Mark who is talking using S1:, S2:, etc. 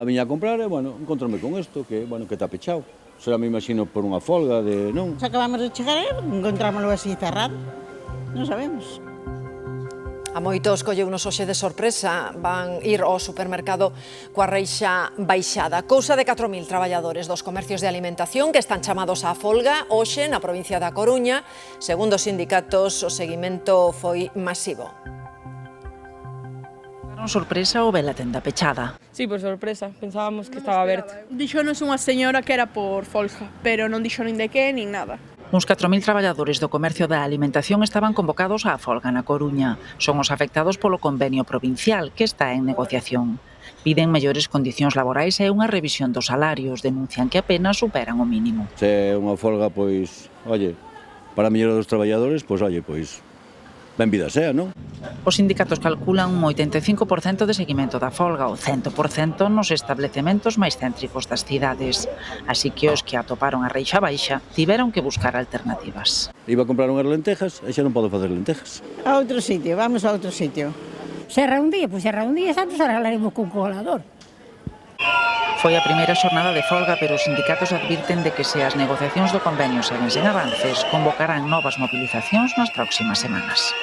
S1: Viña a comprar e, bueno, encontrome con isto, que, bueno, que está pechado. Será, me imagino, por unha folga de, non?
S2: Acabamos de chegar e encontrámoslo así cerrado. Non sabemos.
S3: A moitos colleunos hoxe de sorpresa, van ir ao supermercado coa reixa baixada. Cousa de 4.000 traballadores dos comercios de alimentación que están chamados á folga hoxe na provincia da Coruña. Segundo os sindicatos, o seguimento foi masivo.
S4: Sorpresa ou vela tenda pechada?
S5: Sí, por sorpresa, pensábamos que estaba aberto.
S6: Dixonos unha señora que era por folga, pero non dixo nin de que, nin nada.
S4: Uns 4.000 traballadores do comercio da alimentación estaban convocados á folga na Coruña. Son os afectados polo convenio provincial, que está en negociación. Piden mellores condicións laborais e unha revisión dos salarios. Denuncian que apenas superan o mínimo.
S1: Se é unha folga, pois, oye, para a mellora dos traballadores, pois, oye, pois, ben vida sea, non?
S4: Os sindicatos calculan un 85% de seguimento da folga, o 100% nos establecementos máis céntricos das cidades. Así que os que atoparon a reixa baixa tiveron que buscar alternativas.
S1: Iba a comprar unhas lentejas e xa non podo facer lentejas.
S2: A outro sitio, vamos a outro sitio.
S7: Serra un día, pois serra un día, santos arreglaremos cun colador.
S4: Foi a primeira xornada de folga, pero os sindicatos advirten de que se as negociacións do convenio seguen sen avances, convocarán novas movilizacións nas próximas semanas.